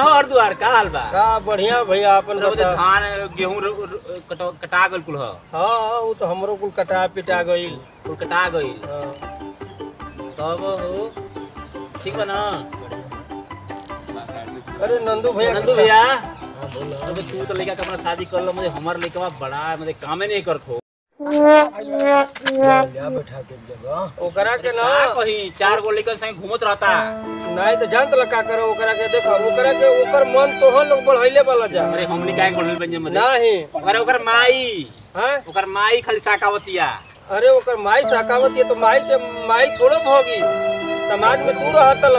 हो और दुआर का हाल बा? का बढ़िया भैया अपन बता। धान गेहूं कटा गइल कुल ह। हां वो तो हमरो कुल कटा पिटा गइल। कुल कटा गइल। हां तब हो ठीक बा ना? अरे नंदू भैया अब तू तो लड़का का अपना शादी कर लो, मुझे हमार लड़का बड़ा मुझे कामे नहीं करत हो। लिया बैठा के जगह ओकरा के ना कहीं 4 गो लड़कन संग घूमत रहता। नहीं तो जानत ल का करो ओकरा के देखो ओकरा के ओकर मन तोहन लोग बढ़ाइले वाला जा। अरे हमनी काहे बढ़ल बन जे नहीं अरे ओकर माई हैं ओकर माई खाली साकावतिया। अरे ओकर माई साकावत है तो माई के माई थोड़ो भोगी, समाज में तू रहत ल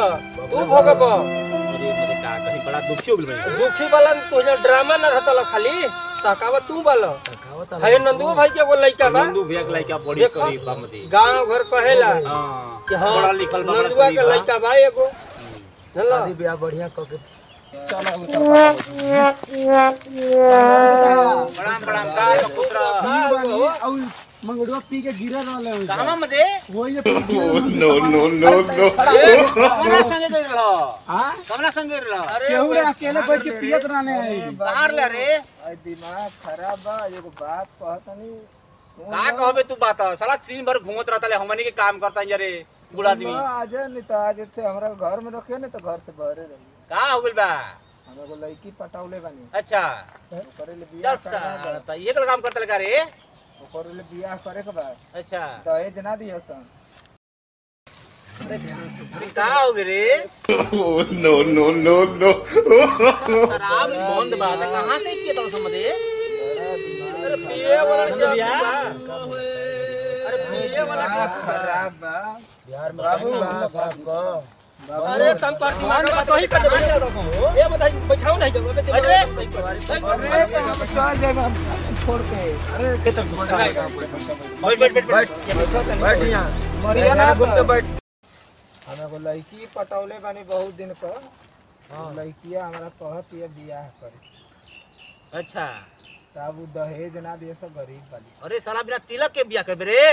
तू भोगब। अरे मुझे का कहीं बड़ा दुखी हो गेल बा। दुखी वाला तो ड्रामा न रहत ल खाली साकावत तू वाला सखावत है। नंदू भाई के वो लइका बा नंदू भैया के लड़का बड़ी शरीफ बा मते। गांव घर कहेला हां कि हां पढ़ल लिखल बा, बड़ा नंदुआ शरीफ के बा। लइका बा एगो शादी ब्याह बढ़िया क के चला प्रणाम का पुत्र मंगड़ुआ पी के गिरा रहले हो कहां मते वही नो नो नो नो कमला संगे गइल रहो। हां कमला संगे रहो। केहू रे अकेले बैठ के पियत रहने है बाहर ले रे दिमाग खराब बा। एगो बात कहतनी का कहबे तू बात साला दिन भर घूमत रहता ले, हमनी के काम करता रे बूढ़ा आदमी। आज नहीं तो आज से हमरा घर में रखे नहीं तो घर से बहरे रही। का हो गेल बा? हम एगो लड़की पटावले बानी। अच्छा करे ले बियाह अच्छा त ये काम करता लगा रे। करे ले बियाह करे के बाद अच्छा दहेज ना दियो सन। का हो गए रे? नो नो नो नो शराब बंद बा त कहां से पिए तो समझे? अरे पिए वाला भैया अरे पिए वाला खराब बा बिहार में बाबू साहब को अरे तम पर दिमाग में सही कर दे। ए बताई बैठाओ नहीं जब सही कर चल जाए हम छोड़ के। अरे के तक बैठ यहां मरिया ना घूम के बैठ। हम एगो लड़की पटौले बानी बहुत दिन का। लड़किया हमरा कहत ये बियाह करे। अच्छा तब उ दहेज ना दिए सब गरीब वाली। अरे साला बिना तिलक के बियाह करबे रे?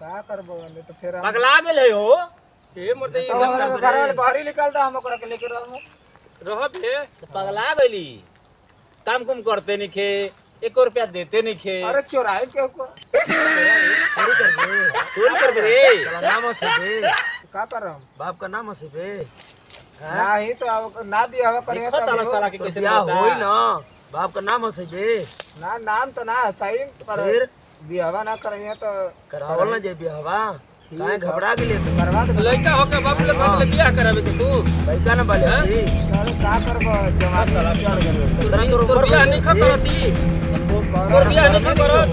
का करबो नहीं तो फिर पगला गेल है हो। से मरते घर बाहर निकालता हम ओकरा के लेके रह बे। पगला गइली काम कुम करते नहीं खे, 1 रुपया देते नहीं खे। अरे चोराई के को चोरी करबे रे? नाम से बे का करम बाप का नाम से बे नहीं तो अब ना दिया हवा करे देखो ताला साला के कैसे बियाह करता। होई ना बाप का नाम से बे ना नाम तो ना सही पर फिर बियाहवा ना करिए तो करावल ना जे बियाहवा काहे घबरा गेले तो करवा दे। लड़का होके बाबू लोग कहले बियाह करावे के तू लड़का ना बाले अरे का करबो जमा साला चढ़ गेल तोर बियाह नहीं करती तोर बियाह नहीं करत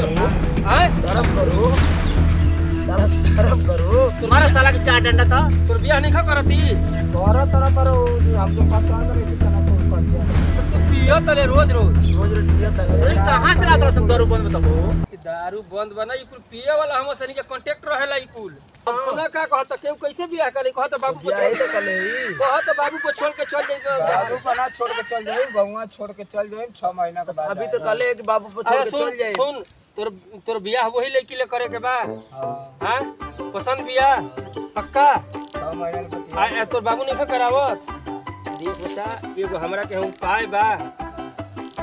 हां शर्म करो साला शर्म करो। तुम्हारा साला के 4 डंडा था। तोर बियाह नहीं करती तोरा तरह पर हमको पसंद नहीं थी तना को कर दिया। तू पियो तले रोज रोज रोज दिया अरे तले कहां से लात रसन दारू बंद बताबो? दारू बंद बना ई कुल पिए वाला हम सनी के कांटेक्ट रहेला ई कुल। सुना का कहत केहू कैसे बियाह करे? कहत बाबू को बियाह तो कले ही कहत बाबू को छोड़ के चल जाई। बाबू पना छोड़ के चल जाए गौवा छोड़ के चल जाए 6 महीना के बाद। अभी तो कले एक बाबू को छोड़ के चल जाए। सुन तोर तोर बियाह वही लड़की ले करे के बा। हां पसंद बियाह पक्का 6 महीना के आ तोर बाबू नहीं करावत। देख बेटा एगो हमरा के हम पाए बा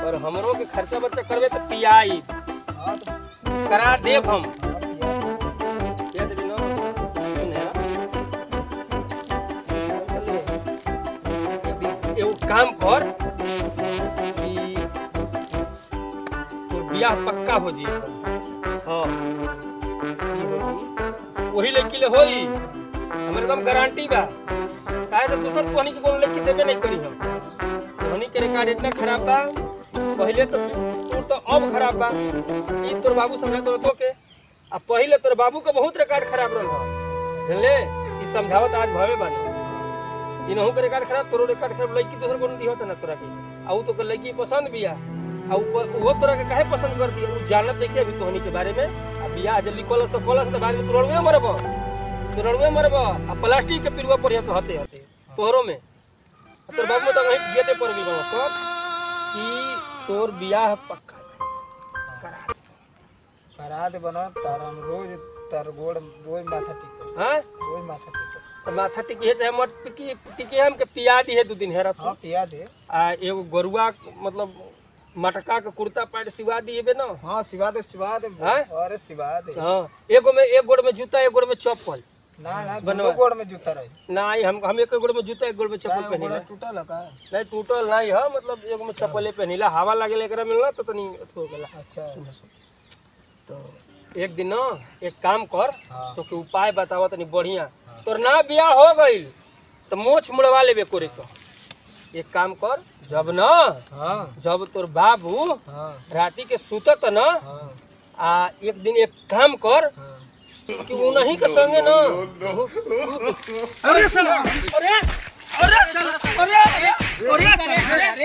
और हमरो के खर्चा बर्चा करबे तो पियाई करा देब हम दे देबी ना। एगो काम कर कि तोर बियाह पक्का हो जी। हाँ वही लड़की ले होई हमरे एकदम गारंटी बा। काहे तो दूसर कोहनी के कोनो लड़की देबे नहीं करी हम। कोहनी के रिकॉर्ड इतना खराब बा पहले तो तोर तो अब खराब बा। ई तोर बाबू समझा तो के आ पहले तोर बाबू का बहुत रिकॉर्ड खराब रहल बा जानले। ई समझावत आज भवे बानी ई नहु के रिकॉर्ड खराब तोरो रिकॉर्ड खराब। लड़की दूसर कोनो दिहत ना तोरा के आ उ तो के लड़की पसंद बिया आ वो तोरा के काहे पसंद कर दिया? उ जानत देखिए अभी तोहनी के बारे में। आ बियाह जल्दी कॉलेज तो कॉलेज तो बाद में तुरंत मरब आ प्लास्टिक के पिलुआ पर से हते हते तोहरो में तोर बाबू तो वही गेटे पर भी बा कब कि तोर बियाह पक्का करा दे बना तारा रोज तार गोड़ रोज माथा टिक। हां रोज माथा टिक तो माथा टिकी है चाहे मत टिकी हम के पिया दी है 2 दिन हेरा हाँ पिया दे। आ एगो गरुआ मतलब मटका के कुर्ता पैंट सिवा दिए ना। हाँ सिवा दे हाँ? अरे सिवा दे। हाँ एगो में एक गोड़ में जूता एक गोड़ में चप्पल ना दोनों गोड़ में जूता रही। नहीं हम एक गोड़ में जूता एक गोड़ में चप्पल पहनिला। टूटल है का? नहीं टूटल नहीं है मतलब एगो में चप्पले पहनिला हवा लागेल एकरा मिलना तो तनी अथु हो गेला। अच्छा तो एक दिन ना एक काम कर हाँ। तो के उपाय बतावा तनी बढ़िया। तोर ना बियाह हो गइल तो मोछ मुड़वा लेबे कोरे को। एक काम कर जब ना हाँ जब तोर बाबू हाँ राती के सुतत ना हाँ आ एक दिन एक काम कर कि वो नहीं के संगे ना अरे साला अरे अरे साला अरे अरे